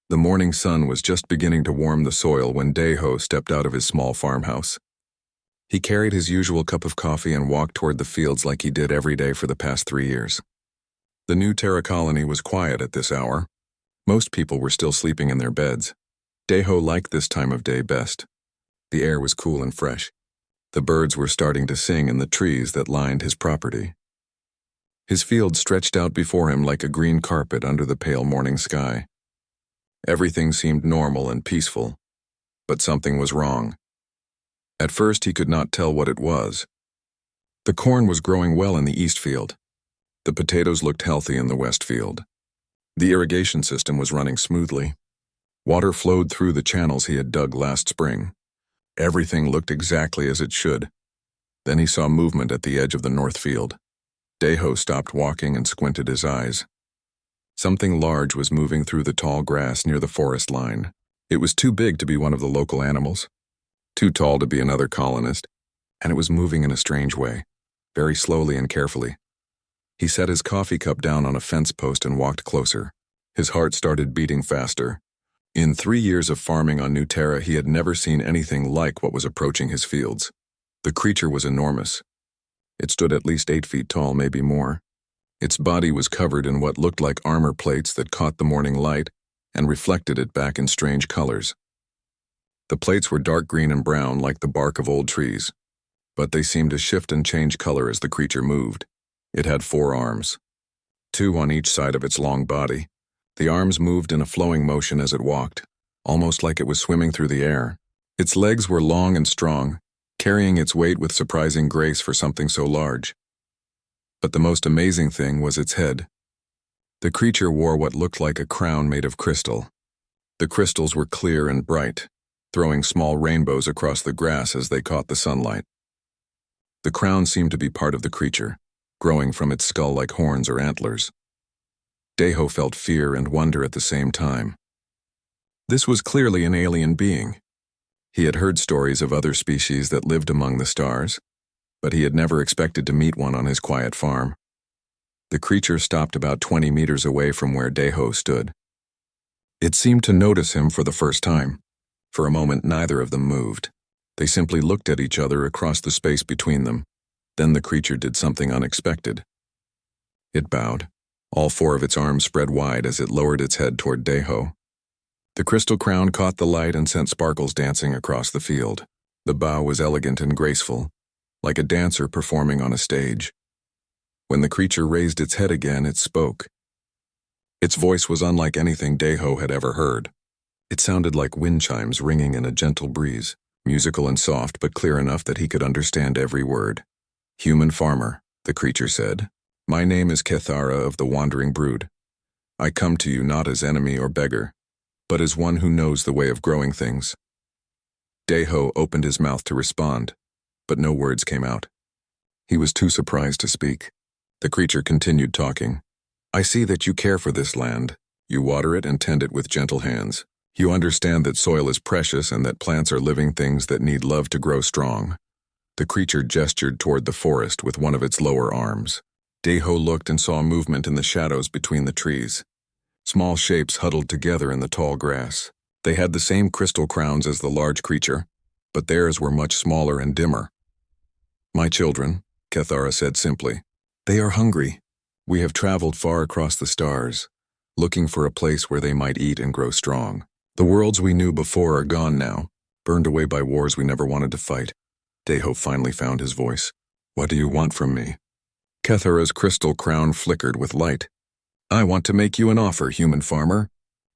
The morning sun was just beginning to warm the soil when Daeho stepped out of his small farmhouse. He carried his usual cup of coffee and walked toward the fields like he did every day for the past 3 years. The new Terra colony was quiet at this hour. Most people were still sleeping in their beds. Daeho liked this time of day best. The air was cool and fresh. The birds were starting to sing in the trees that lined his property. His field stretched out before him like a green carpet under the pale morning sky. Everything seemed normal and peaceful, but something was wrong. At first he could not tell what it was. The corn was growing well in the east field. The potatoes looked healthy in the west field. The irrigation system was running smoothly. Water flowed through the channels he had dug last spring. Everything looked exactly as it should. Then he saw movement at the edge of the north field. Daeho stopped walking and squinted his eyes. Something large was moving through the tall grass near the forest line. It was too big to be one of the local animals, too tall to be another colonist, and it was moving in a strange way, very slowly and carefully. He set his coffee cup down on a fence post and walked closer. His heart started beating faster. In 3 years of farming on New Terra, he had never seen anything like what was approaching his fields. The creature was enormous. It stood at least 8 feet tall, maybe more. Its body was covered in what looked like armor plates that caught the morning light and reflected it back in strange colors. The plates were dark green and brown like the bark of old trees, but they seemed to shift and change color as the creature moved. It had 4 arms, 2 on each side of its long body. The arms moved in a flowing motion as it walked, almost like it was swimming through the air. Its legs were long and strong, carrying its weight with surprising grace for something so large. But the most amazing thing was its head. The creature wore what looked like a crown made of crystal. The crystals were clear and bright, throwing small rainbows across the grass as they caught the sunlight. The crown seemed to be part of the creature, growing from its skull like horns or antlers. Daeho felt fear and wonder at the same time. This was clearly an alien being. He had heard stories of other species that lived among the stars, but he had never expected to meet one on his quiet farm. The creature stopped about 20 meters away from where Daeho stood. It seemed to notice him for the first time. For a moment, neither of them moved. They simply looked at each other across the space between them. Then the creature did something unexpected. It bowed. All 4 of its arms spread wide as it lowered its head toward Daeho. The crystal crown caught the light and sent sparkles dancing across the field. The bow was elegant and graceful, like a dancer performing on a stage. When the creature raised its head again, it spoke. Its voice was unlike anything Daeho had ever heard. It sounded like wind chimes ringing in a gentle breeze, musical and soft but clear enough that he could understand every word. "Human farmer," the creature said. "My name is Kethara of the Wandering Brood. I come to you not as enemy or beggar, but as one who knows the way of growing things." Daeho opened his mouth to respond, but no words came out. He was too surprised to speak. The creature continued talking. "I see that you care for this land. You water it and tend it with gentle hands. You understand that soil is precious and that plants are living things that need love to grow strong." The creature gestured toward the forest with one of its lower arms. Daeho looked and saw movement in the shadows between the trees. Small shapes huddled together in the tall grass. They had the same crystal crowns as the large creature, but theirs were much smaller and dimmer. "My children," Kethara said simply. "They are hungry. We have traveled far across the stars, looking for a place where they might eat and grow strong. The worlds we knew before are gone now, burned away by wars we never wanted to fight." Daeho finally found his voice. "What do you want from me?" Kethara's crystal crown flickered with light. "I want to make you an offer, human farmer.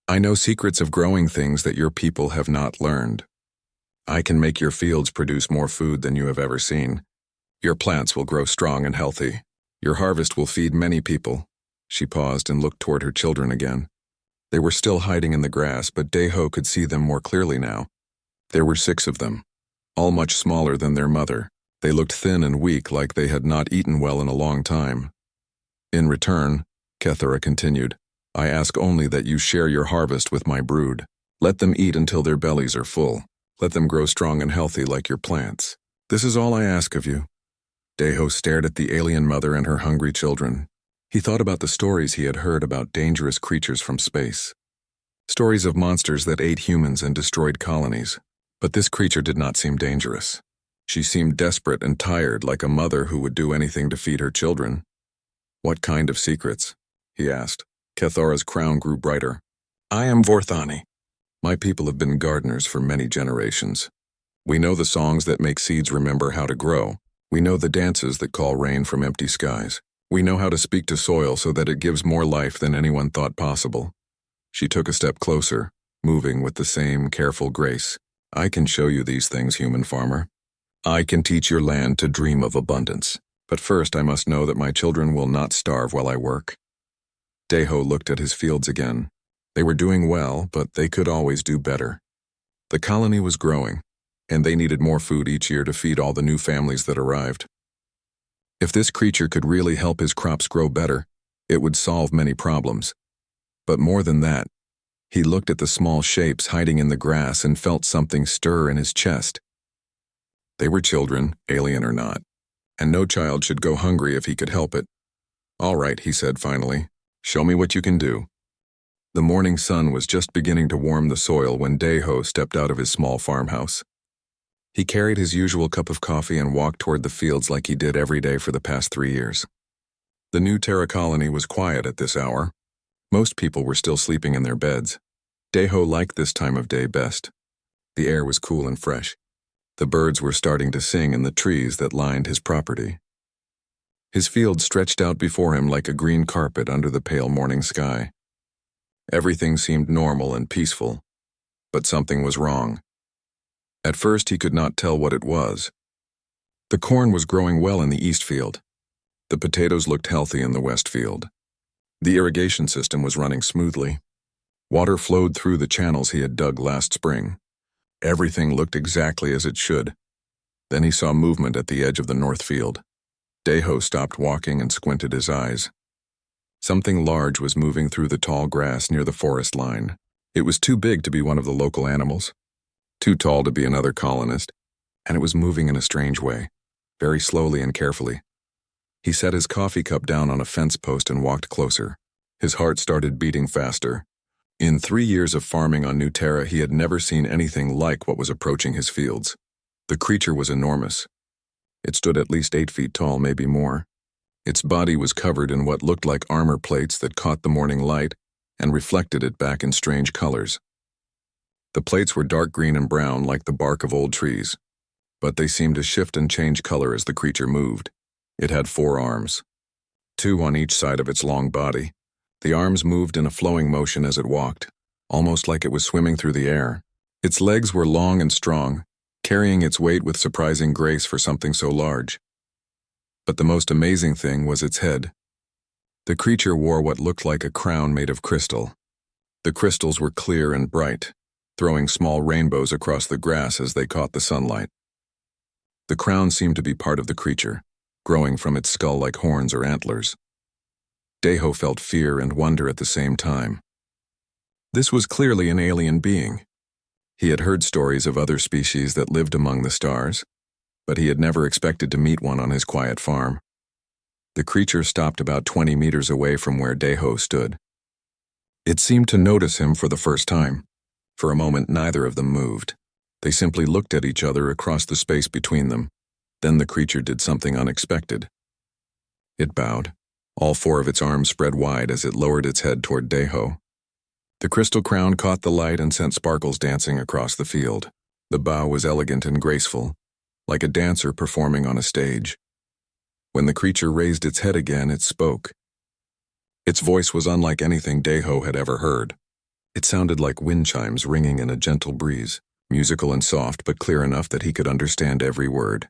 I know secrets of growing things that your people have not learned. I can make your fields produce more food than you have ever seen. Your plants will grow strong and healthy. Your harvest will feed many people." She paused and looked toward her children again. They were still hiding in the grass, but Daeho could see them more clearly now. There were 6 of them, all much smaller than their mother. They looked thin and weak, like they had not eaten well in a long time. "In return," Kethara continued, "I ask only that you share your harvest with my brood. Let them eat until their bellies are full. Let them grow strong and healthy like your plants. This is all I ask of you." Daeho stared at the alien mother and her hungry children. He thought about the stories he had heard about dangerous creatures from space. Stories of monsters that ate humans and destroyed colonies. But this creature did not seem dangerous. She seemed desperate and tired, like a mother who would do anything to feed her children. "What kind of secrets?" he asked. Kethora's crown grew brighter. "I am Vorthani. My people have been gardeners for many generations. We know the songs that make seeds remember how to grow. We know the dances that call rain from empty skies. We know how to speak to soil so that it gives more life than anyone thought possible." She took a step closer, moving with the same careful grace. "I can show you these things, human farmer. I can teach your land to dream of abundance. But first I must know that my children will not starve while I work." Deho looked at his fields again. They were doing well, but they could always do better. The colony was growing, and they needed more food each year to feed all the new families that arrived. If this creature could really help his crops grow better, it would solve many problems. But more than that, he looked at the small shapes hiding in the grass and felt something stir in his chest. They were children, alien or not, and no child should go hungry if he could help it. "All right," he said finally. "Show me what you can do." The morning sun was just beginning to warm the soil when Deho stepped out of his small farmhouse. He carried his usual cup of coffee and walked toward the fields like he did every day for the past 3 years. The new Terra colony was quiet at this hour. Most people were still sleeping in their beds. Deho liked this time of day best. The air was cool and fresh. The birds were starting to sing in the trees that lined his property. His field stretched out before him like a green carpet under the pale morning sky. Everything seemed normal and peaceful, but something was wrong. At first he could not tell what it was. The corn was growing well in the east field. The potatoes looked healthy in the west field. The irrigation system was running smoothly. Water flowed through the channels he had dug last spring. Everything looked exactly as it should. Then he saw movement at the edge of the north field. Deho stopped walking and squinted his eyes. Something large was moving through the tall grass near the forest line. It was too big to be one of the local animals, too tall to be another colonist, and it was moving in a strange way, very slowly and carefully. He set his coffee cup down on a fence post and walked closer. His heart started beating faster. In 3 years of farming on New Terra, he had never seen anything like what was approaching his fields. The creature was enormous. It stood at least 8 feet tall, maybe more. Its body was covered in what looked like armor plates that caught the morning light and reflected it back in strange colors. The plates were dark green and brown like the bark of old trees, but they seemed to shift and change color as the creature moved. It had 4 arms, 2 on each side of its long body. The arms moved in a flowing motion as it walked, almost like it was swimming through the air. Its legs were long and strong, carrying its weight with surprising grace for something so large. But the most amazing thing was its head. The creature wore what looked like a crown made of crystal. The crystals were clear and bright, throwing small rainbows across the grass as they caught the sunlight. The crown seemed to be part of the creature, growing from its skull like horns or antlers. Deho felt fear and wonder at the same time. This was clearly an alien being. He had heard stories of other species that lived among the stars, but he had never expected to meet one on his quiet farm. The creature stopped about 20 meters away from where Deho stood. It seemed to notice him for the first time. For a moment, neither of them moved. They simply looked at each other across the space between them. Then the creature did something unexpected. It bowed. All 4 of its arms spread wide as it lowered its head toward Deho. The crystal crown caught the light and sent sparkles dancing across the field. The bow was elegant and graceful, like a dancer performing on a stage. When the creature raised its head again, it spoke. Its voice was unlike anything Deho had ever heard. It sounded like wind chimes ringing in a gentle breeze, musical and soft but clear enough that he could understand every word.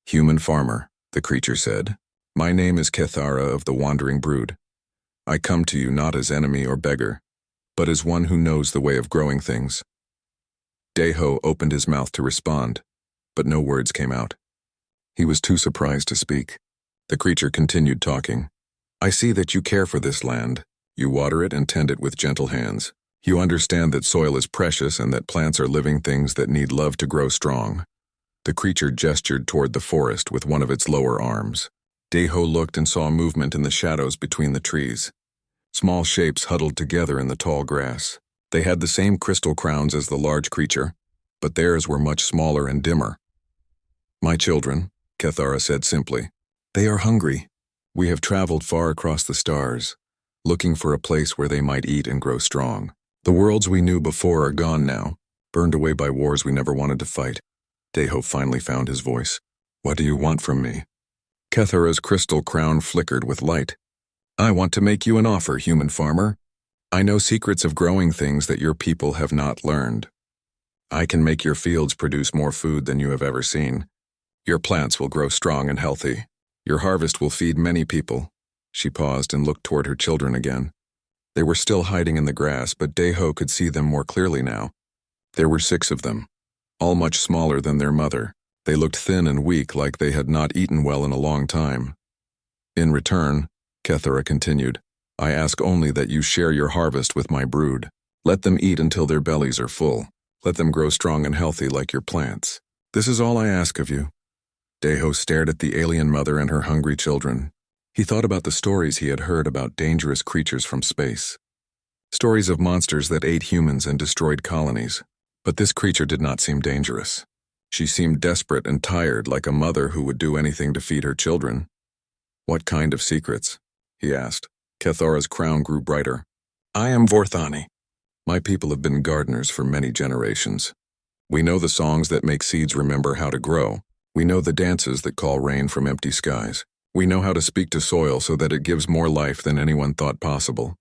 "Human farmer," the creature said. "My name is Kethara of the Wandering Brood. I come to you not as enemy or beggar, but as one who knows the way of growing things." Deho opened his mouth to respond, but no words came out. He was too surprised to speak. The creature continued talking. "I see that you care for this land. You water it and tend it with gentle hands. You understand that soil is precious and that plants are living things that need love to grow strong." The creature gestured toward the forest with one of its lower arms. Deho looked and saw movement in the shadows between the trees. Small shapes huddled together in the tall grass. They had the same crystal crowns as the large creature, but theirs were much smaller and dimmer. "My children," Kethara said simply. "They are hungry. We have traveled far across the stars, looking for a place where they might eat and grow strong. The worlds we knew before are gone now, burned away by wars we never wanted to fight." Deho finally found his voice. "What do you want from me?" Kethara's crystal crown flickered with light. "I want to make you an offer, human farmer. I know secrets of growing things that your people have not learned. I can make your fields produce more food than you have ever seen. Your plants will grow strong and healthy. Your harvest will feed many people." She paused and looked toward her children again. They were still hiding in the grass, but Deho could see them more clearly now. There were 6 of them, all much smaller than their mother. They looked thin and weak, like they had not eaten well in a long time. "In return," Kethara continued, "I ask only that you share your harvest with my brood. Let them eat until their bellies are full. Let them grow strong and healthy like your plants. This is all I ask of you." Deho stared at the alien mother and her hungry children. He thought about the stories he had heard about dangerous creatures from space. Stories of monsters that ate humans and destroyed colonies. But this creature did not seem dangerous. She seemed desperate and tired, like a mother who would do anything to feed her children. "What kind of secrets?" he asked. Kethara's crown grew brighter. "I am Vorthani. My people have been gardeners for many generations. We know the songs that make seeds remember how to grow. We know the dances that call rain from empty skies. We know how to speak to soil so that it gives more life than anyone thought possible."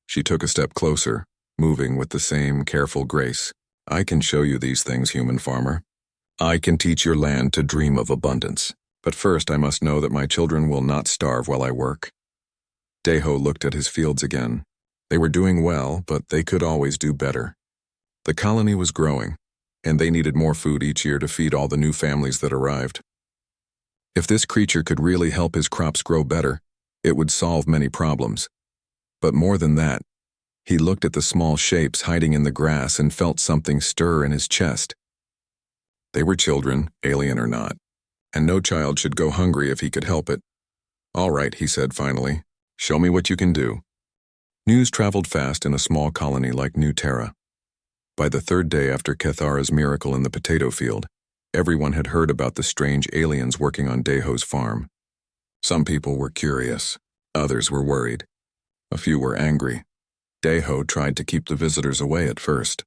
She took a step closer, moving with the same careful grace. "I can show you these things, human farmer. I can teach your land to dream of abundance. But first I must know that my children will not starve while I work." Deho looked at his fields again. They were doing well, but they could always do better. The colony was growing, and they needed more food each year to feed all the new families that arrived. If this creature could really help his crops grow better, it would solve many problems. But more than that, he looked at the small shapes hiding in the grass and felt something stir in his chest. They were children, alien or not, and no child should go hungry if he could help it. "All right," he said finally. "Show me what you can do." News traveled fast in a small colony like New Terra. By the 3rd day after Kethara's miracle in the potato field, everyone had heard about the strange aliens working on Deho's farm. Some people were curious, others were worried. A few were angry. Deho tried to keep the visitors away at first.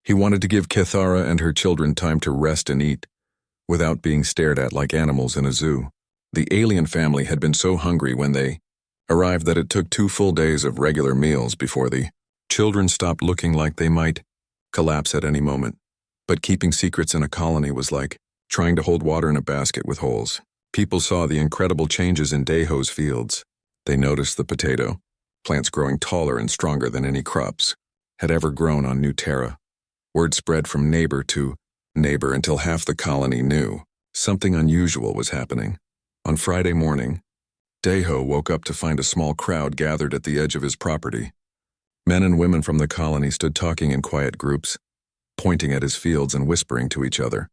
He wanted to give Kethara and her children time to rest and eat, without being stared at like animals in a zoo. The alien family had been so hungry when they arrived that it took 2 full days of regular meals before the children stopped looking like they might collapse at any moment. But keeping secrets in a colony was like trying to hold water in a basket with holes. People saw the incredible changes in Deho's fields. They noticed the potato, plants growing taller and stronger than any crops had ever grown on New Terra. Word spread from neighbor to neighbor until half the colony knew something unusual was happening. On Friday morning, Deho woke up to find a small crowd gathered at the edge of his property. Men and women from the colony stood talking in quiet groups, pointing at his fields and whispering to each other.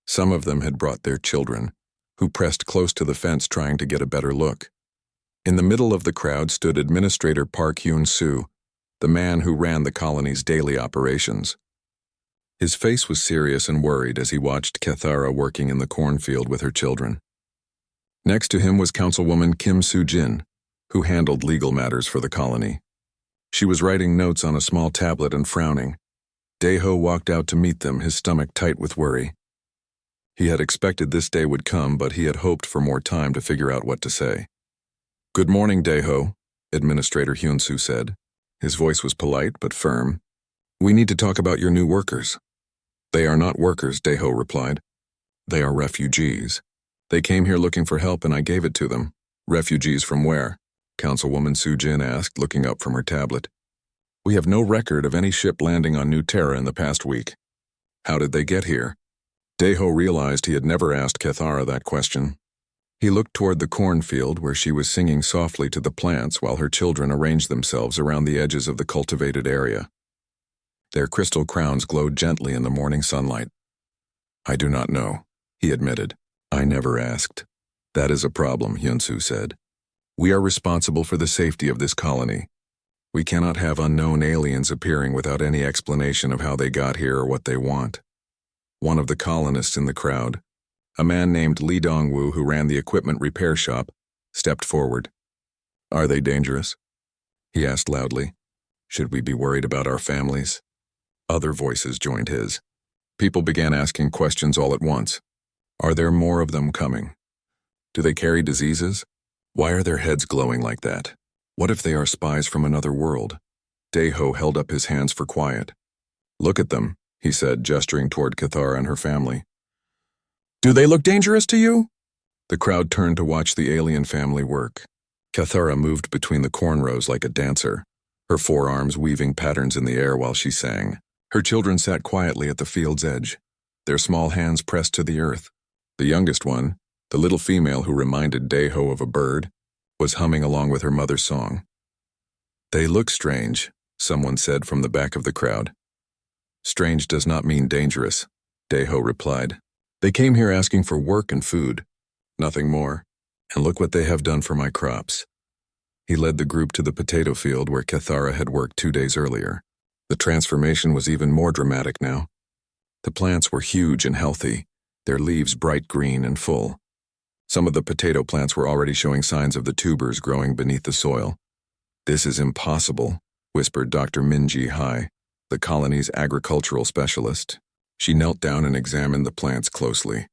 Some of them had brought their children, who pressed close to the fence trying to get a better look. In the middle of the crowd stood Administrator Park Hyun-soo, the man who ran the colony's daily operations. His face was serious and worried as he watched Kethara working in the cornfield with her children. Next to him was Councilwoman Kim Soo-jin, who handled legal matters for the colony. She was writing notes on a small tablet and frowning. Deho walked out to meet them, his stomach tight with worry. He had expected this day would come, but he had hoped for more time to figure out what to say. "Good morning, Deho," Administrator Hyun-soo said. His voice was polite but firm. "We need to talk about your new workers." "They are not workers," Deho replied. "They are refugees. They came here looking for help and I gave it to them." "Refugees from where?" Councilwoman Soo-jin asked, looking up from her tablet. "We have no record of any ship landing on New Terra in the past week." "How did they get here?" Deho realized he had never asked Kethara that question. He looked toward the cornfield where she was singing softly to the plants while her children arranged themselves around the edges of the cultivated area. Their crystal crowns glowed gently in the morning sunlight. "I do not know," he admitted. "I never asked." "That is a problem," Hyun-soo said. "We are responsible for the safety of this colony. We cannot have unknown aliens appearing without any explanation of how they got here or what they want. One of the colonists in the crowd, a man named Li Dongwu who ran the equipment repair shop, stepped forward. Are they dangerous? He asked loudly. Should we be worried about our families? Other voices joined his. People began asking questions all at once. Are there more of them coming? Do they carry diseases? Why are their heads glowing like that? What if they are spies from another world? Daeho held up his hands for quiet. Look at them, he said, gesturing toward Cathara and her family. Do they look dangerous to you? The crowd turned to watch the alien family work. Cathara moved between the cornrows like a dancer, her forearms weaving patterns in the air while she sang. Her children sat quietly at the field's edge, their small hands pressed to the earth. The youngest one, the little female who reminded Daeho of a bird, was humming along with her mother's song. They look strange, someone said from the back of the crowd. Strange does not mean dangerous, Daeho replied. They came here asking for work and food, nothing more, and look what they have done for my crops. He led the group to the potato field where Cathara had worked 2 days earlier. The transformation was even more dramatic now. The plants were huge and healthy, their leaves bright green and full. Some of the potato plants were already showing signs of the tubers growing beneath the soil. This is impossible, whispered Dr. Minji Hai, the colony's agricultural specialist. She knelt down and examined the plants closely.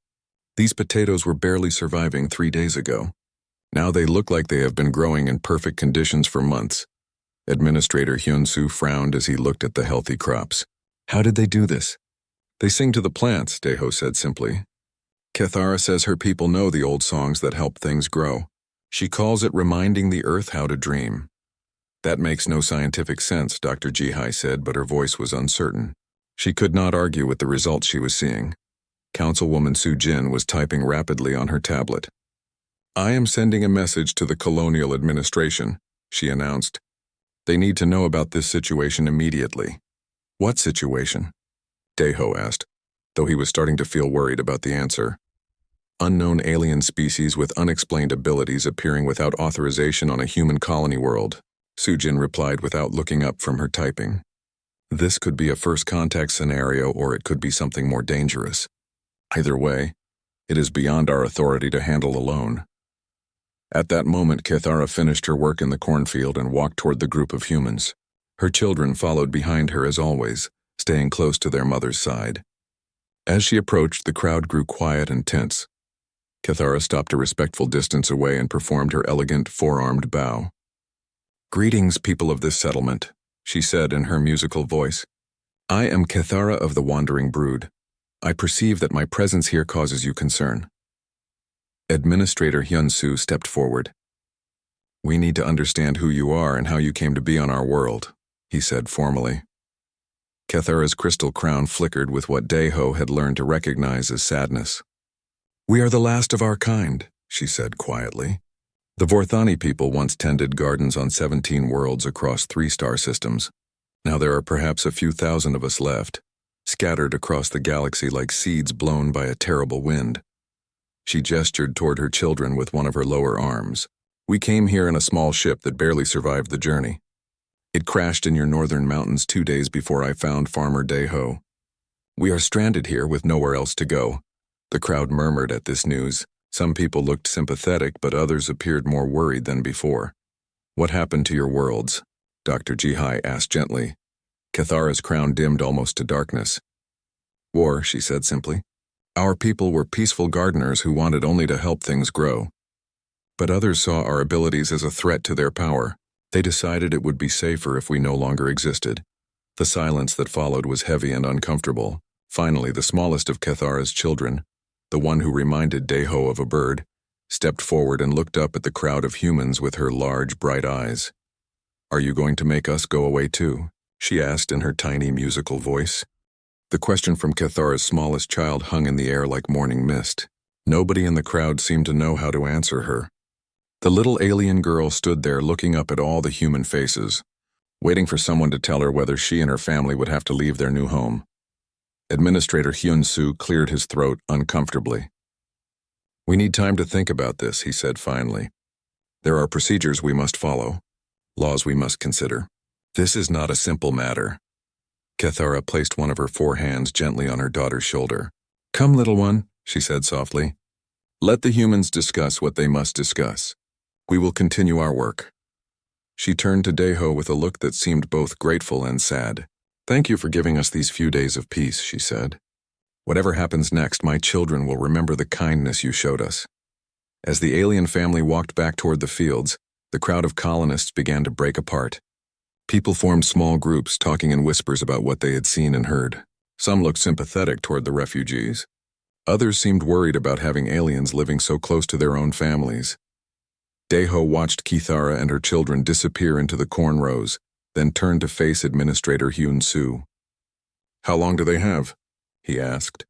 These potatoes were barely surviving 3 days ago. Now they look like they have been growing in perfect conditions for months. Administrator Hyun-soo frowned as he looked at the healthy crops. How did they do this? They sing to the plants, Daeho said simply. Cathara says her people know the old songs that help things grow. She calls it reminding the earth how to dream. That makes no scientific sense, Dr. Jihai said, but her voice was uncertain. She could not argue with the results she was seeing. Councilwoman Su Jin was typing rapidly on her tablet. I am sending a message to the colonial administration, she announced. They need to know about this situation immediately. What situation? Daeho asked, though he was starting to feel worried about the answer. Unknown alien species with unexplained abilities appearing without authorization on a human colony world, Sujin replied without looking up from her typing. This could be a first contact scenario or it could be something more dangerous. Either way, it is beyond our authority to handle alone. At that moment, Cathara finished her work in the cornfield and walked toward the group of humans. Her children followed behind her as always, staying close to their mother's side. As she approached, the crowd grew quiet and tense. Cathara stopped a respectful distance away and performed her elegant four-armed bow. Greetings, people of this settlement, she said in her musical voice. I am Cathara of the Wandering Brood. I perceive that my presence here causes you concern. Administrator Hyun-soo stepped forward. We need to understand who you are and how you came to be on our world, he said formally. Cathara's crystal crown flickered with what Daeho had learned to recognize as sadness. We are the last of our kind, she said quietly. The Vorthani people once tended gardens on 17 worlds across 3 star systems. Now there are perhaps a few thousand of us left, scattered across the galaxy like seeds blown by a terrible wind. She gestured toward her children with one of her lower arms. We came here in a small ship that barely survived the journey. It crashed in your northern mountains 2 days before I found Farmer Daeho. We are stranded here with nowhere else to go. The crowd murmured at this news. Some people looked sympathetic, but others appeared more worried than before. What happened to your worlds? Dr. Jihai asked gently. Cathara's crown dimmed almost to darkness. War, she said simply. Our people were peaceful gardeners who wanted only to help things grow. But others saw our abilities as a threat to their power. They decided it would be safer if we no longer existed. The silence that followed was heavy and uncomfortable. Finally, the smallest of Cathara's children, the one who reminded Daeho of a bird, stepped forward and looked up at the crowd of humans with her large, bright eyes. Are you going to make us go away too? She asked in her tiny musical voice. The question from Cathara's smallest child hung in the air like morning mist. Nobody in the crowd seemed to know how to answer her. The little alien girl stood there looking up at all the human faces, waiting for someone to tell her whether she and her family would have to leave their new home. Administrator Hyun-soo cleared his throat uncomfortably. We need time to think about this, he said finally. There are procedures we must follow, laws we must consider. This is not a simple matter. Kethara placed one of her 4 hands gently on her daughter's shoulder. Come, little one, she said softly. Let the humans discuss what they must discuss. We will continue our work. She turned to Deho with a look that seemed both grateful and sad. Thank you for giving us these few days of peace, she said. Whatever happens next, my children will remember the kindness you showed us. As the alien family walked back toward the fields, the crowd of colonists began to break apart. People formed small groups, talking in whispers about what they had seen and heard. Some looked sympathetic toward the refugees. Others seemed worried about having aliens living so close to their own families. Deho watched Kethara and her children disappear into the corn rows, then turned to face Administrator Hyun Soo. How long do they have? He asked.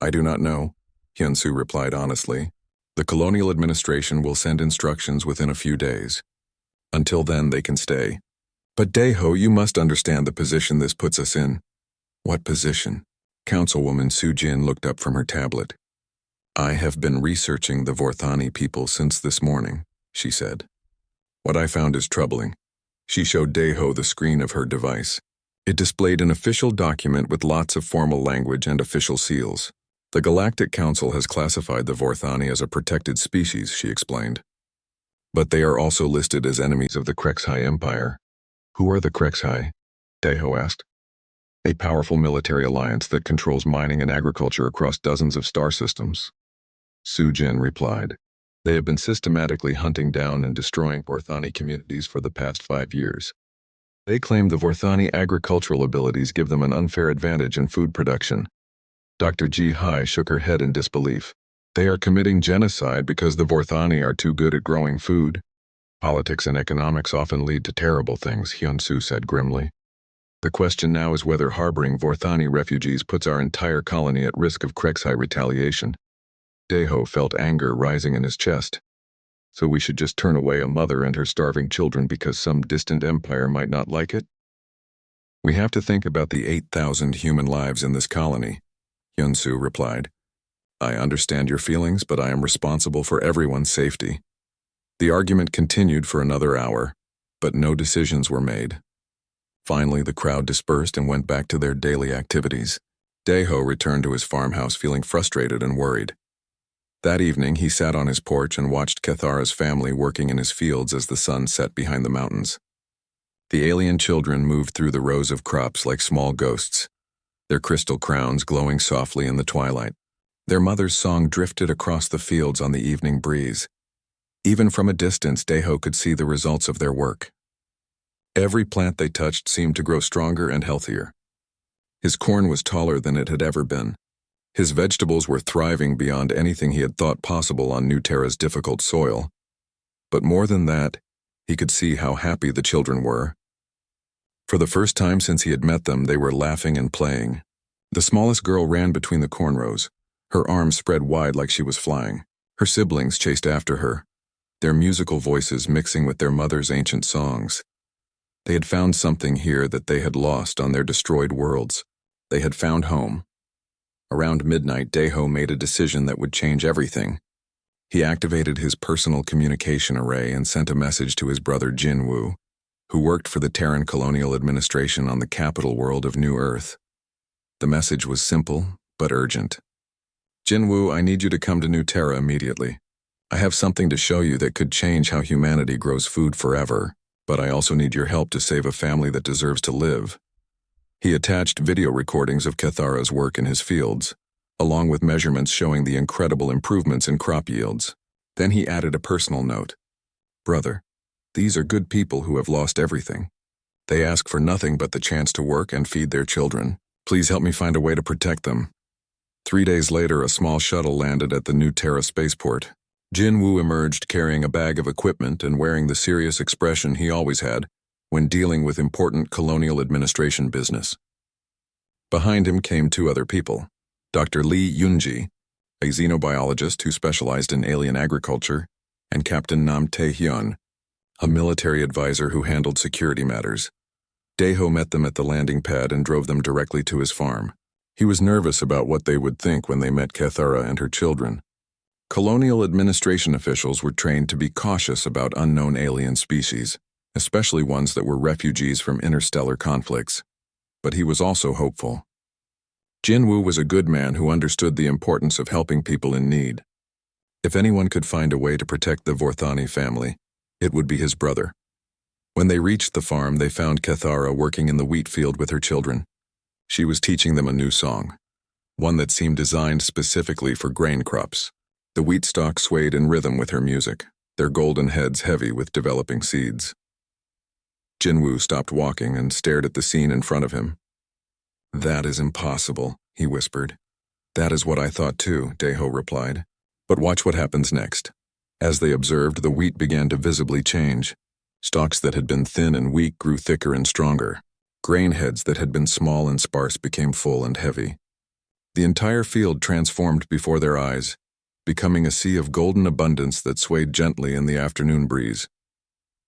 I do not know, Hyun Soo replied honestly. The colonial administration will send instructions within a few days. Until then, they can stay. But Deho, you must understand the position this puts us in. What position? Councilwoman Soo Jin looked up from her tablet. I have been researching the Vorthani people since this morning, she said. What I found is troubling. She showed Deho the screen of her device. It displayed an official document with lots of formal language and official seals. The Galactic Council has classified the Vorthani as a protected species, she explained. But they are also listed as enemies of the Krexhai Empire. Who are the Krexhai? Deho asked. A powerful military alliance that controls mining and agriculture across dozens of star systems. Soo Jin replied. They have been systematically hunting down and destroying Vorthani communities for the past 5 years. They claim the Vorthani agricultural abilities give them an unfair advantage in food production. Dr. Ji Hai shook her head in disbelief. They are committing genocide because the Vorthani are too good at growing food. Politics and economics often lead to terrible things, Hyun Soo said grimly. The question now is whether harboring Vorthani refugees puts our entire colony at risk of Krexhai retaliation. Deho felt anger rising in his chest. So we should just turn away a mother and her starving children because some distant empire might not like it? We have to think about the 8,000 human lives in this colony, Hyun Soo replied. I understand your feelings, but I am responsible for everyone's safety. The argument continued for another hour, but no decisions were made. Finally, the crowd dispersed and went back to their daily activities. Deho returned to his farmhouse feeling frustrated and worried. That evening, he sat on his porch and watched Kethara's family working in his fields as the sun set behind the mountains. The alien children moved through the rows of crops like small ghosts, their crystal crowns glowing softly in the twilight. Their mother's song drifted across the fields on the evening breeze. Even from a distance, Deho could see the results of their work. Every plant they touched seemed to grow stronger and healthier. His corn was taller than it had ever been. His vegetables were thriving beyond anything he had thought possible on New Terra's difficult soil. But more than that, he could see how happy the children were. For the first time since he had met them, they were laughing and playing. The smallest girl ran between the corn rows, her arms spread wide like she was flying. Her siblings chased after her, their musical voices mixing with their mother's ancient songs. They had found something here that they had lost on their destroyed worlds. They had found home. Around midnight, Deho made a decision that would change everything. He activated his personal communication array and sent a message to his brother Jinwoo, who worked for the Terran Colonial Administration on the capital world of New Earth. The message was simple, but urgent. Jinwoo, I need you to come to New Terra immediately. I have something to show you that could change how humanity grows food forever, but I also need your help to save a family that deserves to live. He attached video recordings of Kethara's work in his fields, along with measurements showing the incredible improvements in crop yields. Then he added a personal note. Brother, these are good people who have lost everything. They ask for nothing but the chance to work and feed their children. Please help me find a way to protect them. 3 days later, a small shuttle landed at the New Terra spaceport. Jinwoo emerged carrying a bag of equipment and wearing the serious expression he always had when dealing with important colonial administration business. Behind him came 2 other people, Dr. Lee Yunji, a xenobiologist who specialized in alien agriculture, and Captain Nam Tae-hyun, a military advisor who handled security matters. Deho met them at the landing pad and drove them directly to his farm. He was nervous about what they would think when they met Kethara and her children. Colonial administration officials were trained to be cautious about unknown alien species, especially ones that were refugees from interstellar conflicts. But he was also hopeful. Jinwoo was a good man who understood the importance of helping people in need. If anyone could find a way to protect the Vorthani family, it would be his brother. When they reached the farm, they found Kethara working in the wheat field with her children. She was teaching them a new song, one that seemed designed specifically for grain crops. The wheat stalks swayed in rhythm with her music, their golden heads heavy with developing seeds. Jinwoo stopped walking and stared at the scene in front of him. "That is impossible," he whispered. "That is what I thought too," Daeho replied. "But watch what happens next." As they observed, the wheat began to visibly change. Stalks that had been thin and weak grew thicker and stronger. Grain heads that had been small and sparse became full and heavy. The entire field transformed before their eyes, becoming a sea of golden abundance that swayed gently in the afternoon breeze.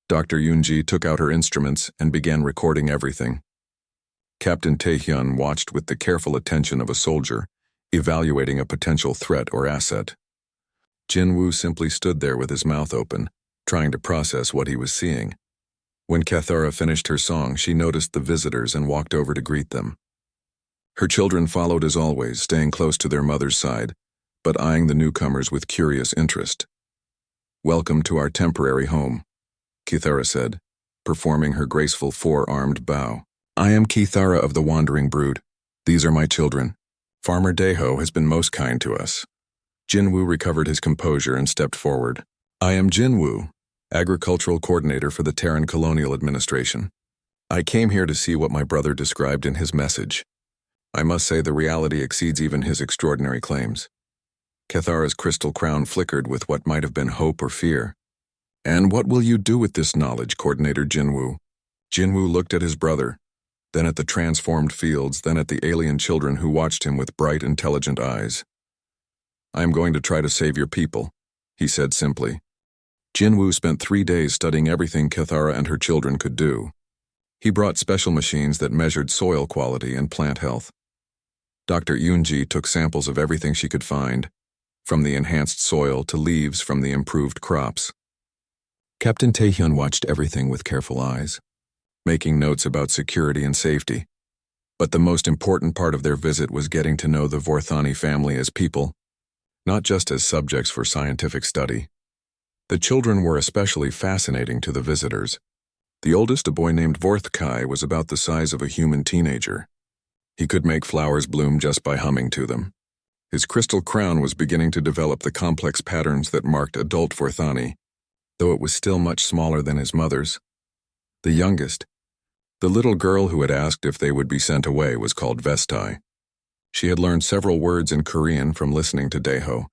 Dr. Yoonji took out her instruments and began recording everything. Captain Taehyun watched with the careful attention of a soldier, evaluating a potential threat or asset. Jinwoo simply stood there with his mouth open, trying to process what he was seeing. When Kethara finished her song, she noticed the visitors and walked over to greet them. Her children followed as always, staying close to their mother's side, but eyeing the newcomers with curious interest. "Welcome to our temporary home," Kethara said, performing her graceful four-armed bow. "I am Kethara of the Wandering Brood. These are my children. Farmer Daeho has been most kind to us." Jinwoo recovered his composure and stepped forward. "I am Jinwoo, Agricultural Coordinator for the Terran Colonial Administration. I came here to see what my brother described in his message. I must say the reality exceeds even his extraordinary claims." Kethara's crystal crown flickered with what might have been hope or fear. "And what will you do with this knowledge, Coordinator Jinwoo?" Jinwoo looked at his brother, then at the transformed fields, then at the alien children who watched him with bright, intelligent eyes. "I am going to try to save your people," he said simply. Jinwoo spent 3 days studying everything Kethara and her children could do. He brought special machines that measured soil quality and plant health. Dr. Yoonji took samples of everything she could find, from the enhanced soil to leaves from the improved crops. Captain Taehyun watched everything with careful eyes, making notes about security and safety. But the most important part of their visit was getting to know the Vorthani family as people, not just as subjects for scientific study. The children were especially fascinating to the visitors. The oldest, a boy named Vorthkai, was about the size of a human teenager. He could make flowers bloom just by humming to them. His crystal crown was beginning to develop the complex patterns that marked adult Vorthani, though it was still much smaller than his mother's. The youngest, the little girl who had asked if they would be sent away, was called Vestai. She had learned several words in Korean from listening to Daeho,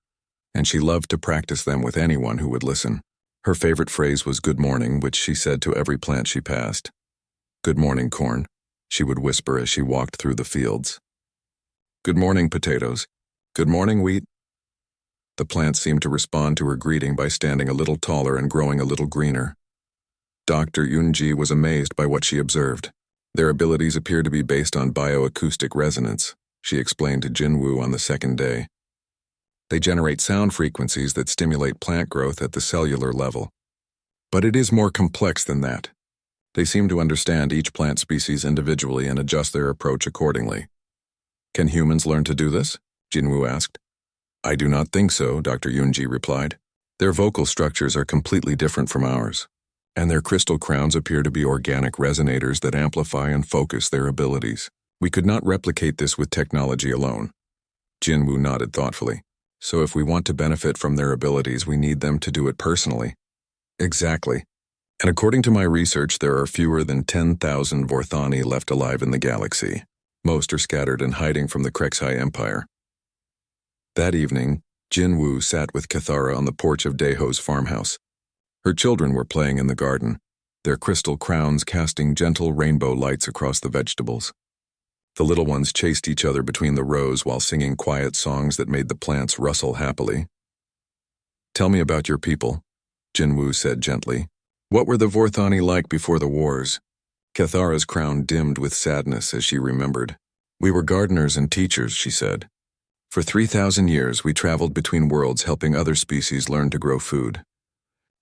and she loved to practice them with anyone who would listen. Her favorite phrase was "good morning," which she said to every plant she passed. "Good morning, corn," she would whisper as she walked through the fields. "Good morning, potatoes. Good morning, wheat." The plants seemed to respond to her greeting by standing a little taller and growing a little greener. Dr. Yoonji was amazed by what she observed. "Their abilities appear to be based on bioacoustic resonance," she explained to Jinwoo on the second day. "They generate sound frequencies that stimulate plant growth at the cellular level. But it is more complex than that. They seem to understand each plant species individually and adjust their approach accordingly." "Can humans learn to do this?" Jinwoo asked. "I do not think so," Dr. Yoonji replied. "Their vocal structures are completely different from ours, and their crystal crowns appear to be organic resonators that amplify and focus their abilities. We could not replicate this with technology alone." Jinwoo nodded thoughtfully. "So if we want to benefit from their abilities, we need them to do it personally." "Exactly. And according to my research, there are fewer than 10,000 Vorthani left alive in the galaxy. Most are scattered and hiding from the Krexhai Empire." That evening, Jinwoo sat with Kethara on the porch of Daeho's farmhouse. Her children were playing in the garden, their crystal crowns casting gentle rainbow lights across the vegetables. The little ones chased each other between the rows while singing quiet songs that made the plants rustle happily. "Tell me about your people," Jinwoo said gently. "What were the Vorthani like before the wars?" Kethara's crown dimmed with sadness as she remembered. "We were gardeners and teachers," she said. "For 3,000 years we traveled between worlds helping other species learn to grow food.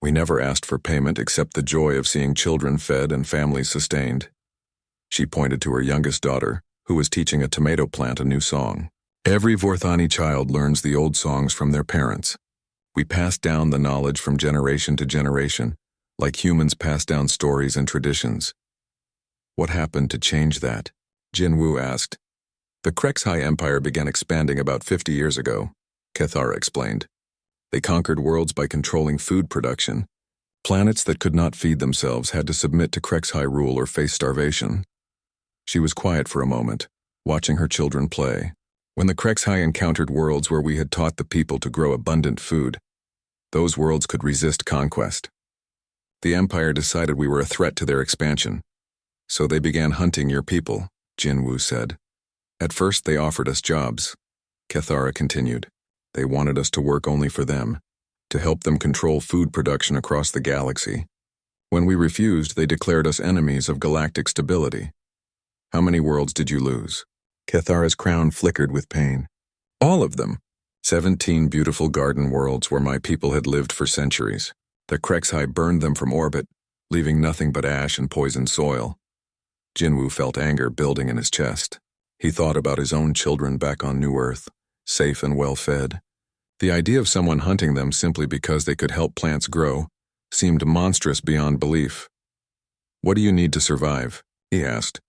We never asked for payment except the joy of seeing children fed and families sustained. She pointed to her youngest daughter, who was teaching a tomato plant a new song. Every Vorthani child learns the old songs from their parents. We pass down the knowledge from generation to generation, like humans pass down stories and traditions. What happened to change that? Jinwoo asked. The Krexhai Empire began expanding about 50 years ago, Kethara explained. They conquered worlds by controlling food production. Planets that could not feed themselves had to submit to Krexhai rule or face starvation. She was quiet for a moment, watching her children play. When the Krexhai encountered worlds where we had taught the people to grow abundant food, those worlds could resist conquest. The Empire decided we were a threat to their expansion. So they began hunting your people, Jinwoo said. At first they offered us jobs. Kethara continued. They wanted us to work only for them, to help them control food production across the galaxy. When we refused, they declared us enemies of galactic stability. How many worlds did you lose? Kethara's crown flickered with pain. All of them. 17 beautiful garden worlds where my people had lived for centuries. The Krexhai burned them from orbit, leaving nothing but ash and poisoned soil. Jinwoo felt anger building in his chest. He thought about his own children back on New Earth, safe and well-fed. The idea of someone hunting them simply because they could help plants grow seemed monstrous beyond belief. What do you need to survive? He asked.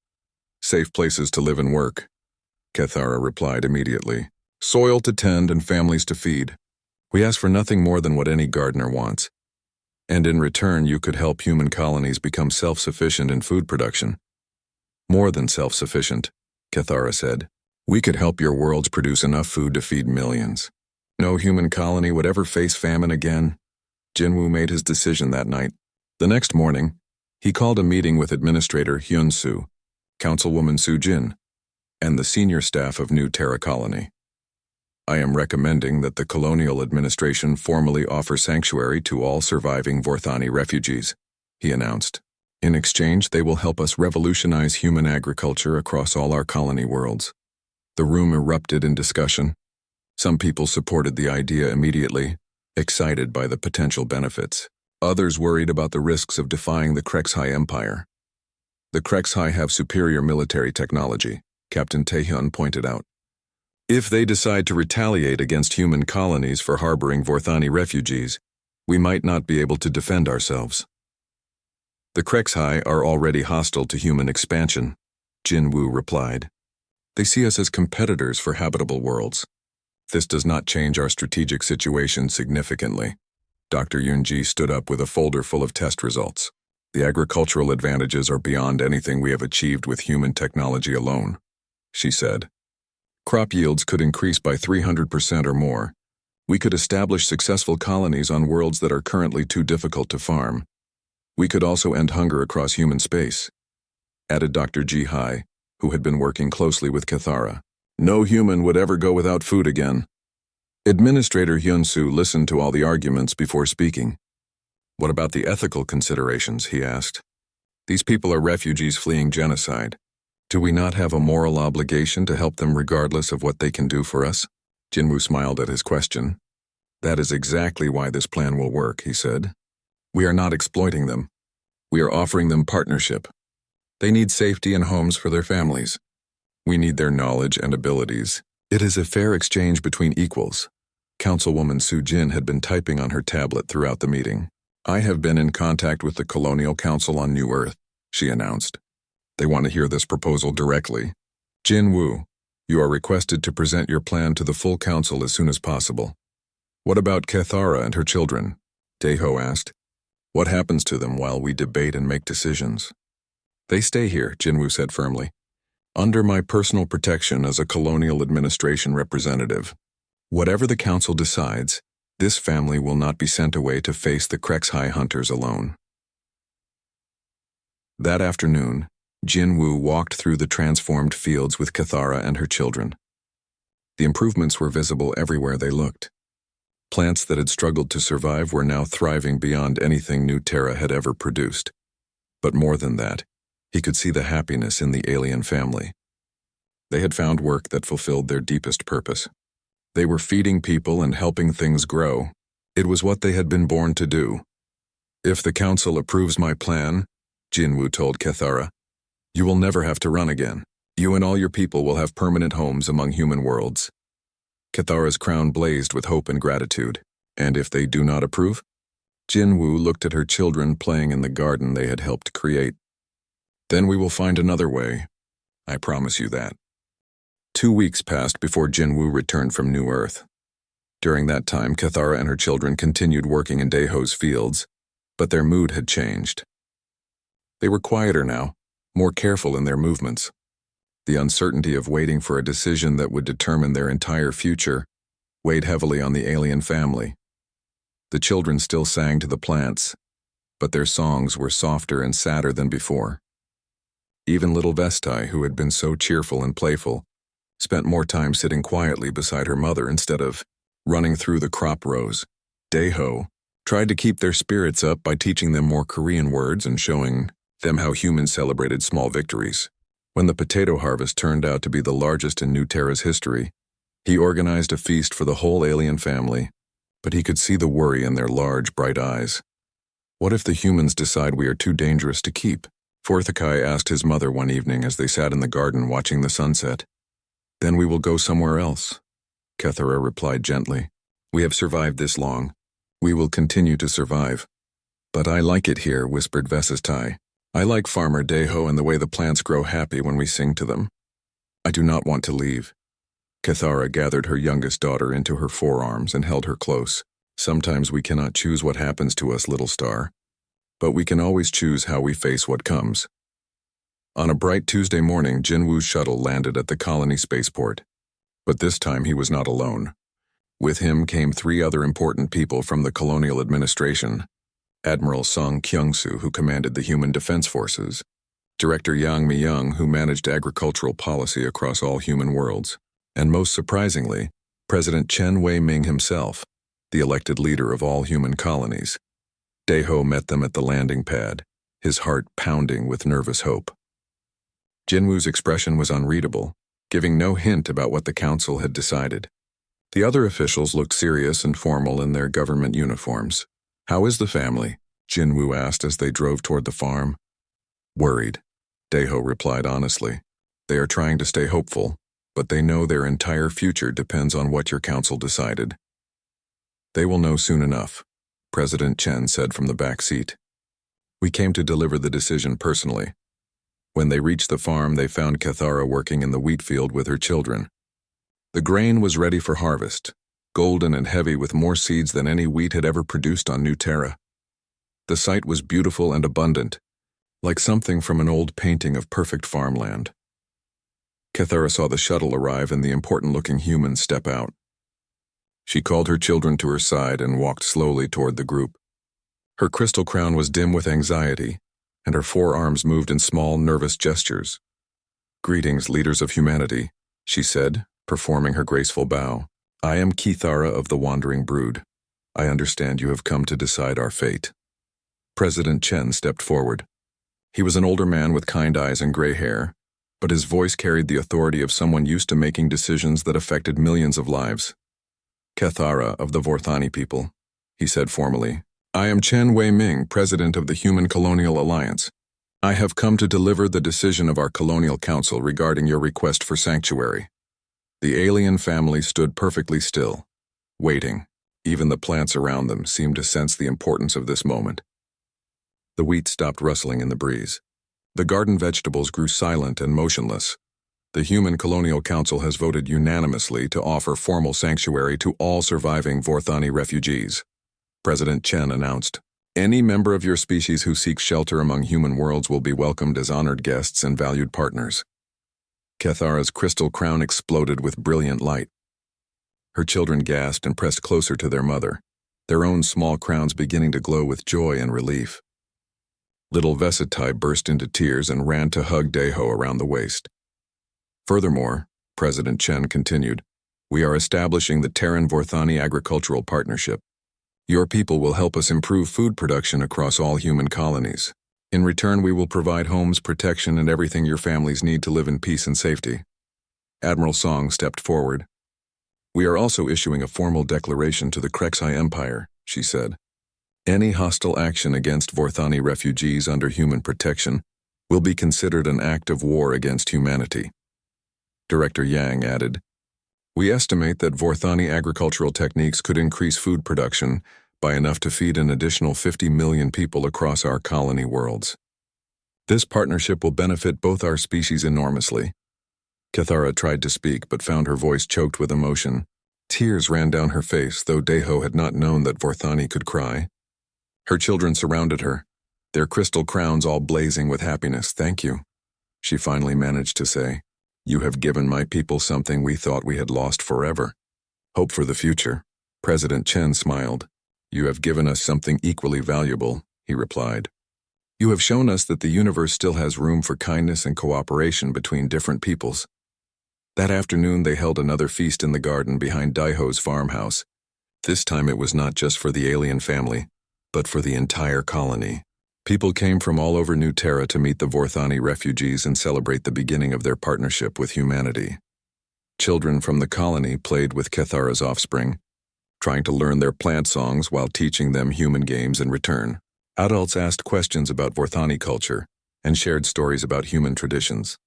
Safe places to live and work. Kethara replied immediately. Soil to tend and families to feed. We ask for nothing more than what any gardener wants. And in return, you could help human colonies become self-sufficient in food production. More than self-sufficient, Kethara said. We could help your worlds produce enough food to feed millions. No human colony would ever face famine again. Jinwoo made his decision that night. The next morning, he called a meeting with Administrator Hyun-soo, Councilwoman Soo-jin, and the senior staff of New Terra Colony. I am recommending that the colonial administration formally offer sanctuary to all surviving Vorthani refugees, he announced. In exchange, they will help us revolutionize human agriculture across all our colony worlds. The room erupted in discussion. Some people supported the idea immediately, excited by the potential benefits. Others worried about the risks of defying the Krexhai Empire. The Krexhai have superior military technology, Captain Taehyun pointed out. If they decide to retaliate against human colonies for harboring Vorthani refugees, we might not be able to defend ourselves. The Krexhai are already hostile to human expansion, Jinwoo replied. They see us as competitors for habitable worlds. This does not change our strategic situation significantly. Dr. Yoonji stood up with a folder full of test results. The agricultural advantages are beyond anything we have achieved with human technology alone, she said. Crop yields could increase by 300% or more. We could establish successful colonies on worlds that are currently too difficult to farm. We could also end hunger across human space, added Dr. Ji-hai, who had been working closely with Kethara. No human would ever go without food again. Administrator Hyun-soo listened to all the arguments before speaking. What about the ethical considerations, he asked. These people are refugees fleeing genocide. Do we not have a moral obligation to help them regardless of what they can do for us? Jinwoo smiled at his question. That is exactly why this plan will work, he said. We are not exploiting them. We are offering them partnership. They need safety and homes for their families. We need their knowledge and abilities. It is a fair exchange between equals. Councilwoman Soo-jin had been typing on her tablet throughout the meeting. I have been in contact with the Colonial Council on New Earth, she announced. They want to hear this proposal directly. Jinwoo, you are requested to present your plan to the full council as soon as possible. What about Kethara and her children? Daeho asked. What happens to them while we debate and make decisions? They stay here, Jinwoo said firmly, under my personal protection as a colonial administration representative. Whatever the council decides, this family will not be sent away to face the Krexhai hunters alone. That afternoon, Jinwoo walked through the transformed fields with Kethara and her children. The improvements were visible everywhere they looked. Plants that had struggled to survive were now thriving beyond anything New Terra had ever produced. But more than that, he could see the happiness in the alien family. They had found work that fulfilled their deepest purpose. They were feeding people and helping things grow. It was what they had been born to do. If the council approves my plan, Jinwoo told Kethara, you will never have to run again. You and all your people will have permanent homes among human worlds. Kethara's crown blazed with hope and gratitude. And if they do not approve? Jinwoo looked at her children playing in the garden they had helped create. Then we will find another way. I promise you that. 2 weeks passed before Jinwoo returned from New Earth. During that time, Kethara and her children continued working in Daeho's fields, but their mood had changed. They were quieter now, more careful in their movements. The uncertainty of waiting for a decision that would determine their entire future weighed heavily on the alien family. The children still sang to the plants, but their songs were softer and sadder than before. Even little Vestai, who had been so cheerful and playful, spent more time sitting quietly beside her mother instead of running through the crop rows. Daeho tried to keep their spirits up by teaching them more Korean words and showing them how humans celebrated small victories. When the potato harvest turned out to be the largest in New Terra's history, he organized a feast for the whole alien family, but he could see the worry in their large, bright eyes. What if the humans decide we are too dangerous to keep? Forthakai asked his mother one evening as they sat in the garden watching the sunset. Then we will go somewhere else, Kethara replied gently. We have survived this long. We will continue to survive. But I like it here, whispered Vestai. I like Farmer Daeho and the way the plants grow happy when we sing to them. I do not want to leave. Kethara gathered her youngest daughter into her forearms and held her close. Sometimes we cannot choose what happens to us, little star. But we can always choose how we face what comes. On a bright Tuesday morning, Jinwoo's shuttle landed at the colony spaceport. But this time he was not alone. With him came 3 other important people from the colonial administration. Admiral Song Kyung-soo, who commanded the Human Defense Forces, Director Yang Mi-young, who managed agricultural policy across all human worlds, and most surprisingly, President Chen Wei-ming himself, the elected leader of all human colonies. Daeho met them at the landing pad, his heart pounding with nervous hope. Jinwoo's expression was unreadable, giving no hint about what the council had decided. The other officials looked serious and formal in their government uniforms. How is the family? Jinwoo asked as they drove toward the farm. Worried, Daeho replied honestly. They are trying to stay hopeful, but they know their entire future depends on what your council decided. They will know soon enough, President Chen said from the back seat. We came to deliver the decision personally. When they reached the farm, they found Kethara working in the wheat field with her children. The grain was ready for harvest, golden and heavy with more seeds than any wheat had ever produced on New Terra. The sight was beautiful and abundant, like something from an old painting of perfect farmland. Kethara saw the shuttle arrive and the important-looking humans step out. She called her children to her side and walked slowly toward the group. Her crystal crown was dim with anxiety, and her forearms moved in small, nervous gestures. Greetings, leaders of humanity, she said, performing her graceful bow. I am Kethara of the Wandering Brood. I understand you have come to decide our fate. President Chen stepped forward. He was an older man with kind eyes and gray hair, but his voice carried the authority of someone used to making decisions that affected millions of lives. Kethara of the Vorthani people, he said formally. I am Chen Wei-ming, president of the Human Colonial Alliance. I have come to deliver the decision of our colonial council regarding your request for sanctuary. The alien family stood perfectly still, waiting. Even the plants around them seemed to sense the importance of this moment. The wheat stopped rustling in the breeze. The garden vegetables grew silent and motionless. The Human Colonial Council has voted unanimously to offer formal sanctuary to all surviving Vorthani refugees. President Chen announced, any member of your species who seeks shelter among human worlds will be welcomed as honored guests and valued partners. Kethara's crystal crown exploded with brilliant light. Her children gasped and pressed closer to their mother, their own small crowns beginning to glow with joy and relief. Little Vestai burst into tears and ran to hug Daeho around the waist. Furthermore, President Chen continued, we are establishing the Terran Vorthani Agricultural Partnership. Your people will help us improve food production across all human colonies. In return, we will provide homes, protection, and everything your families need to live in peace and safety. Admiral Song stepped forward. We are also issuing a formal declaration to the Krexai Empire, she said. Any hostile action against Vorthani refugees under human protection will be considered an act of war against humanity. Director Yang added, "We estimate that Vorthani agricultural techniques could increase food production by enough to feed an additional 50 million people across our colony worlds. This partnership will benefit both our species enormously." Cathara tried to speak but found her voice choked with emotion. Tears ran down her face, though Deho had not known that Vorthani could cry. Her children surrounded her, their crystal crowns all blazing with happiness. "Thank you," she finally managed to say. "You have given my people something we thought we had lost forever. Hope for the future." President Chen smiled. "You have given us something equally valuable," he replied. "You have shown us that the universe still has room for kindness and cooperation between different peoples." That afternoon they held another feast in the garden behind Daiho's farmhouse. This time it was not just for the alien family, but for the entire colony. People came from all over New Terra to meet the Vorthani refugees and celebrate the beginning of their partnership with humanity. Children from the colony played with Cathara's offspring, trying to learn their plant songs while teaching them human games in return. Adults asked questions about Vorthani culture and shared stories about human traditions.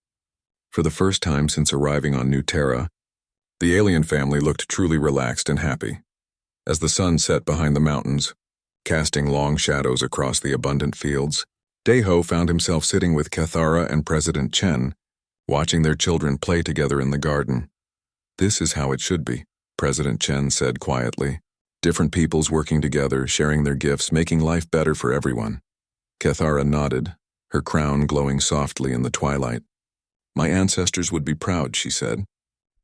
For the first time since arriving on New Terra, the alien family looked truly relaxed and happy. As the sun set behind the mountains, casting long shadows across the abundant fields, Deho found himself sitting with Cathara and President Chen, watching their children play together in the garden. "This is how it should be," President Chen said quietly. "Different peoples working together, sharing their gifts, making life better for everyone." Cathara nodded, her crown glowing softly in the twilight. "My ancestors would be proud," she said.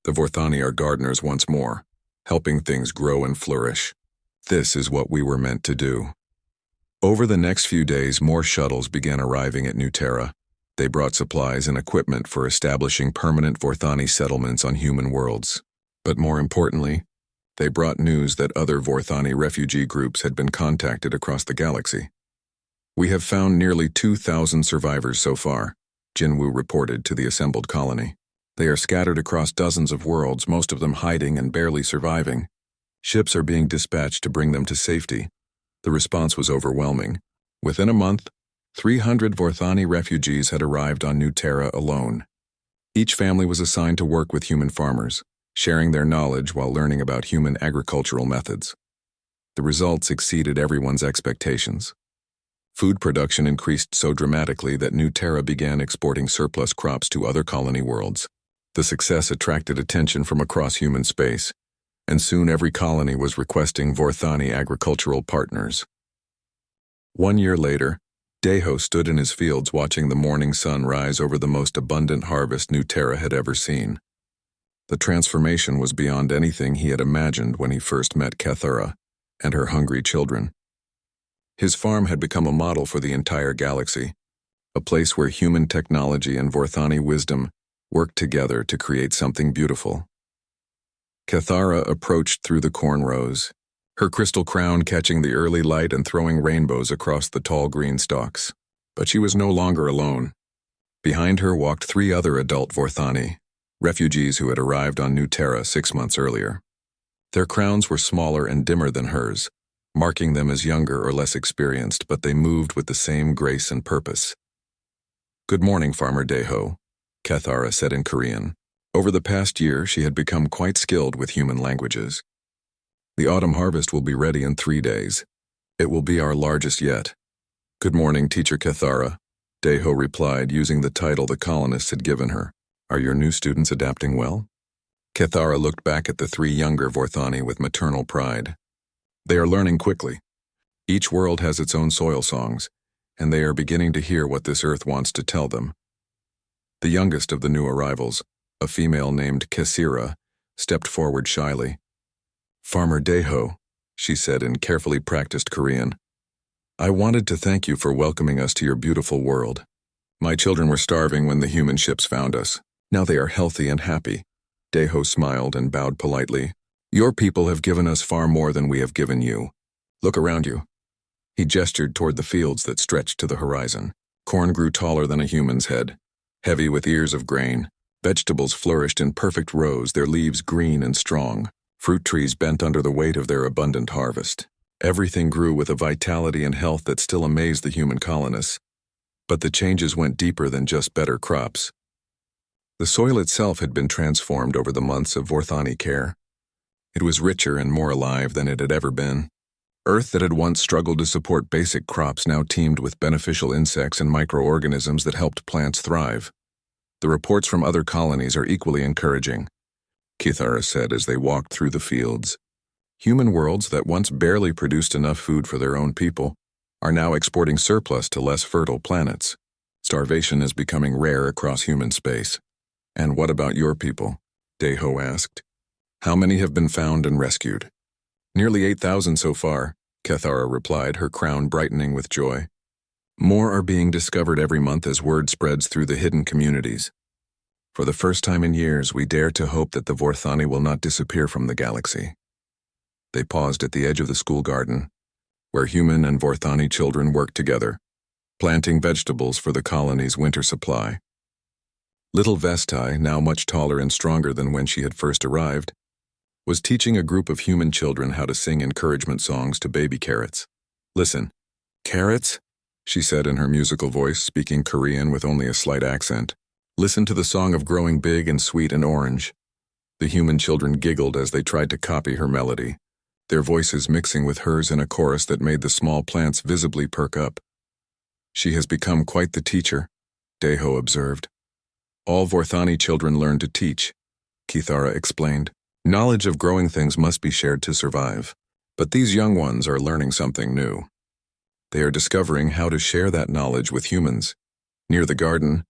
"The Vorthani are gardeners once more, helping things grow and flourish. This is what we were meant to do." Over the next few days, more shuttles began arriving at New Terra. They brought supplies and equipment for establishing permanent Vorthani settlements on human worlds. But more importantly, they brought news that other Vorthani refugee groups had been contacted across the galaxy. "We have found nearly 2,000 survivors so far," Jinwu reported to the assembled colony. "They are scattered across dozens of worlds, most of them hiding and barely surviving. Ships are being dispatched to bring them to safety." The response was overwhelming. Within a month, 300 Vorthani refugees had arrived on New Terra alone. Each family was assigned to work with human farmers, sharing their knowledge while learning about human agricultural methods. The results exceeded everyone's expectations. Food production increased so dramatically that New Terra began exporting surplus crops to other colony worlds. The success attracted attention from across human space, and soon every colony was requesting Vorthani agricultural partners. 1 year later, Deho stood in his fields watching the morning sun rise over the most abundant harvest New Terra had ever seen. The transformation was beyond anything he had imagined when he first met Cathara and her hungry children. His farm had become a model for the entire galaxy, a place where human technology and Vorthani wisdom worked together to create something beautiful. Cathara approached through the corn rows, her crystal crown catching the early light and throwing rainbows across the tall green stalks. But she was no longer alone. Behind her walked 3 other adult Vorthani, refugees who had arrived on New Terra 6 months earlier. Their crowns were smaller and dimmer than hers, marking them as younger or less experienced, but they moved with the same grace and purpose. "Good morning, Farmer Deho," Cathara said in Korean. Over the past year, she had become quite skilled with human languages. "The autumn harvest will be ready in 3 days. It will be our largest yet." "Good morning, Teacher Cathara," Deho replied, using the title the colonists had given her. "Are your new students adapting well?" Cathara looked back at the 3 younger Vorthani with maternal pride. "They are learning quickly. Each world has its own soil songs, and they are beginning to hear what this earth wants to tell them." The youngest of the new arrivals, a female named Kesira, stepped forward shyly. "Farmer Deho," she said in carefully practiced Korean, "I wanted to thank you for welcoming us to your beautiful world. My children were starving when the human ships found us. Now they are healthy and happy." Deho smiled and bowed politely. "Your people have given us far more than we have given you. Look around you." He gestured toward the fields that stretched to the horizon. Corn grew taller than a human's head, heavy with ears of grain. Vegetables flourished in perfect rows, their leaves green and strong. Fruit trees bent under the weight of their abundant harvest. Everything grew with a vitality and health that still amazed the human colonists. But the changes went deeper than just better crops. The soil itself had been transformed over the months of Vorthani care. It was richer and more alive than it had ever been. Earth that had once struggled to support basic crops now teemed with beneficial insects and microorganisms that helped plants thrive. The reports from other colonies are equally encouraging, Kithara said as they walked through the fields. Human worlds that once barely produced enough food for their own people are now exporting surplus to less fertile planets. Starvation is becoming rare across human space. And what about your people? Deho asked. How many have been found and rescued? Nearly 8,000 so far, Kethara replied, her crown brightening with joy. More are being discovered every month as word spreads through the hidden communities. For the first time in years, we dare to hope that the Vorthani will not disappear from the galaxy. They paused at the edge of the school garden, where human and Vorthani children worked together, planting vegetables for the colony's winter supply. Little Vestai, now much taller and stronger than when she had first arrived, was teaching a group of human children how to sing encouragement songs to baby carrots. Listen, carrots, she said in her musical voice, speaking Korean with only a slight accent. Listen to the song of growing big and sweet and orange. The human children giggled as they tried to copy her melody, their voices mixing with hers in a chorus that made the small plants visibly perk up. She has become quite the teacher, Deho observed. All Vorthani children learn to teach, Kithara explained. Knowledge of growing things must be shared to survive. But these young ones are learning something new. They are discovering how to share that knowledge with humans. Near the garden,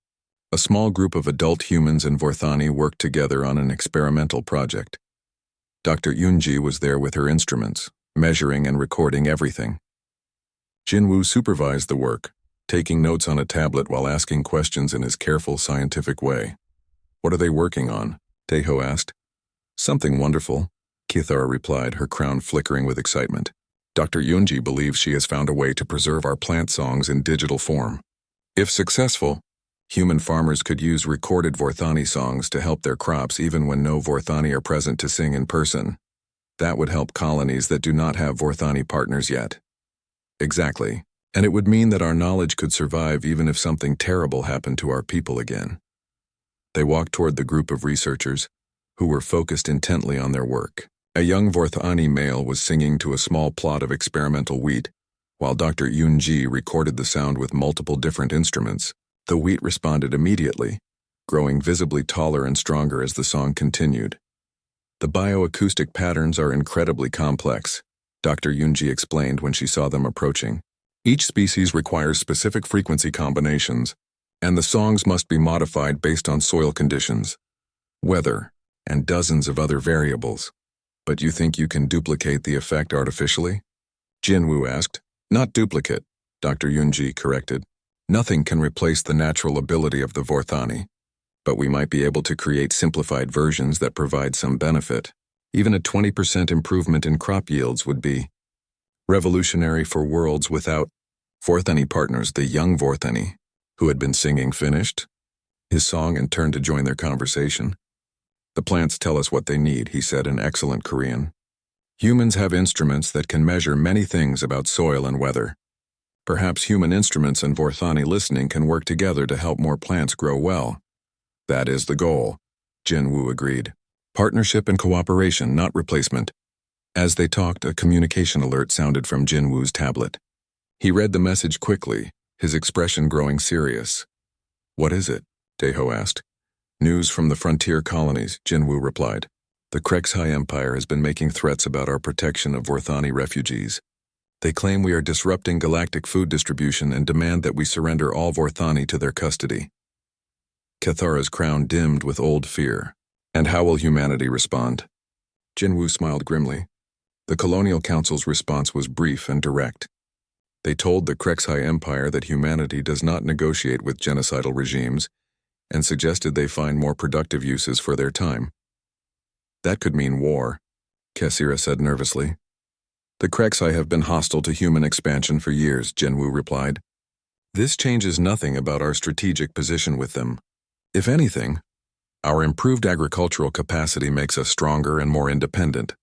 a small group of adult humans and Vorthani worked together on an experimental project. Dr. Yunji was there with her instruments, measuring and recording everything. Jinwoo supervised the work, taking notes on a tablet while asking questions in his careful scientific way. What are they working on? Deho asked. Something wonderful, Kithara replied, her crown flickering with excitement. Dr. Yunji believes she has found a way to preserve our plant songs in digital form. If successful, human farmers could use recorded Vorthani songs to help their crops even when no Vorthani are present to sing in person. That would help colonies that do not have Vorthani partners yet. Exactly, and it would mean that our knowledge could survive even if something terrible happened to our people again. They walked toward the group of researchers, who were focused intently on their work. A young Vorthani male was singing to a small plot of experimental wheat, while Dr. Yunji recorded the sound with multiple different instruments. The wheat responded immediately, growing visibly taller and stronger as the song continued. The bioacoustic patterns are incredibly complex, Dr. Yunji explained when she saw them approaching. Each species requires specific frequency combinations, and the songs must be modified based on soil conditions, weather, and dozens of other variables. But you think you can duplicate the effect artificially? Jinwoo asked. Not duplicate, Dr. Yunji corrected. Nothing can replace the natural ability of the Vorthani, but we might be able to create simplified versions that provide some benefit. Even a 20% improvement in crop yields would be revolutionary for worlds without Vorthani partners. The young Vorthani, who had been singing, finished his song and turned to join their conversation. The plants tell us what they need, he said in excellent Korean. Humans have instruments that can measure many things about soil and weather. Perhaps human instruments and Vorthani listening can work together to help more plants grow well. That is the goal, Jinwoo agreed. Partnership and cooperation, not replacement. As they talked, a communication alert sounded from Jinwoo's tablet. He read the message quickly, his expression growing serious. What is it? Deho asked. News from the frontier colonies, Jinwoo replied. The Krexhai Empire has been making threats about our protection of Vorthani refugees. They claim we are disrupting galactic food distribution and demand that we surrender all Vorthani to their custody. Kethara's crown dimmed with old fear. And how will humanity respond? Jinwoo smiled grimly. The Colonial Council's response was brief and direct. They told the Krexhai Empire that humanity does not negotiate with genocidal regimes, and suggested they find more productive uses for their time. That could mean war, Kesira said nervously. The Krexhai have been hostile to human expansion for years, Jinwoo replied. This changes nothing about our strategic position with them. If anything, our improved agricultural capacity makes us stronger and more independent.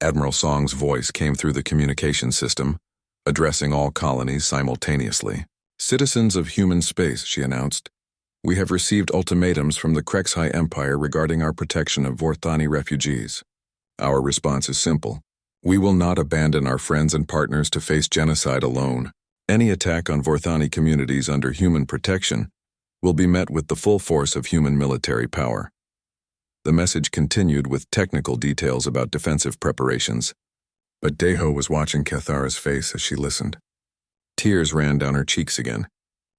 Admiral Song's voice came through the communication system, addressing all colonies simultaneously. Citizens of human space, she announced, we have received ultimatums from the HFY Empire regarding our protection of Vorthani refugees. Our response is simple. We will not abandon our friends and partners to face genocide alone. Any attack on Vorthani communities under human protection will be met with the full force of human military power. The message continued with technical details about defensive preparations, but Deho was watching Cathara's face as she listened. Tears ran down her cheeks again,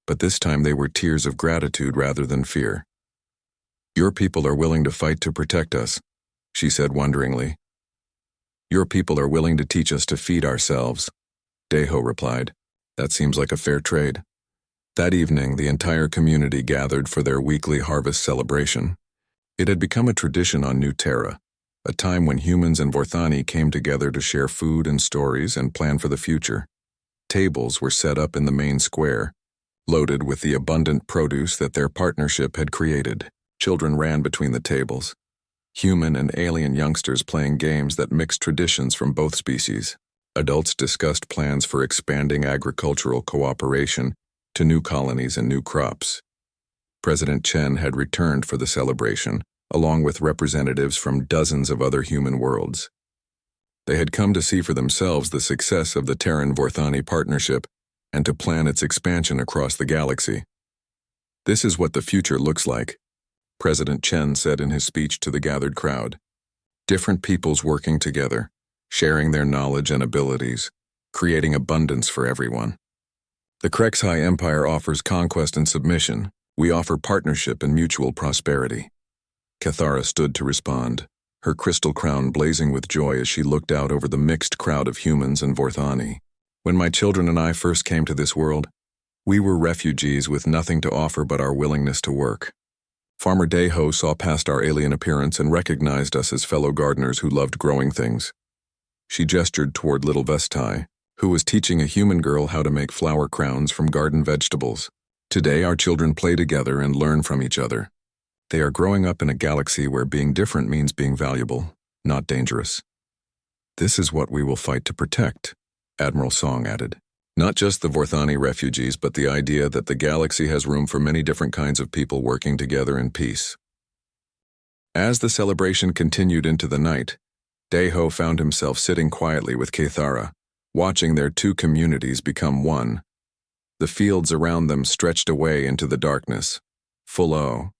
but this time they were tears of gratitude rather than fear. Your people are willing to fight to protect us, she said wonderingly. Your people are willing to teach us to feed ourselves, Deho replied. That seems like a fair trade. That evening, the entire community gathered for their weekly harvest celebration. It had become a tradition on New Terra, a time when humans and Vorthani came together to share food and stories and plan for the future. Tables were set up in the main square, loaded with the abundant produce that their partnership had created. Children ran between the tables, human and alien youngsters playing games that mixed traditions from both species. Adults discussed plans for expanding agricultural cooperation to new colonies and new crops. President Chen had returned for the celebration, along with representatives from dozens of other human worlds. They had come to see for themselves the success of the Terran-Vorthani partnership and to plan its expansion across the galaxy. This is what the future looks like, President Chen said in his speech to the gathered crowd. Different peoples working together, sharing their knowledge and abilities, creating abundance for everyone. The HFY Empire offers conquest and submission. We offer partnership and mutual prosperity. Cathara stood to respond, her crystal crown blazing with joy as she looked out over the mixed crowd of humans and Vorthani. When my children and I first came to this world, we were refugees with nothing to offer but our willingness to work. Farmer Deho saw past our alien appearance and recognized us as fellow gardeners who loved growing things. She gestured toward little Vestai, who was teaching a human girl how to make flower crowns from garden vegetables. Today, our children play together and learn from each other. They are growing up in a galaxy where being different means being valuable, not dangerous. This is what we will fight to protect, Admiral Song added. Not just the Vorthani refugees, but the idea that the galaxy has room for many different kinds of people working together in peace. As the celebration continued into the night, Deho found himself sitting quietly with Cathara, watching their two communities become one. The fields around them stretched away into the darkness. Full-o,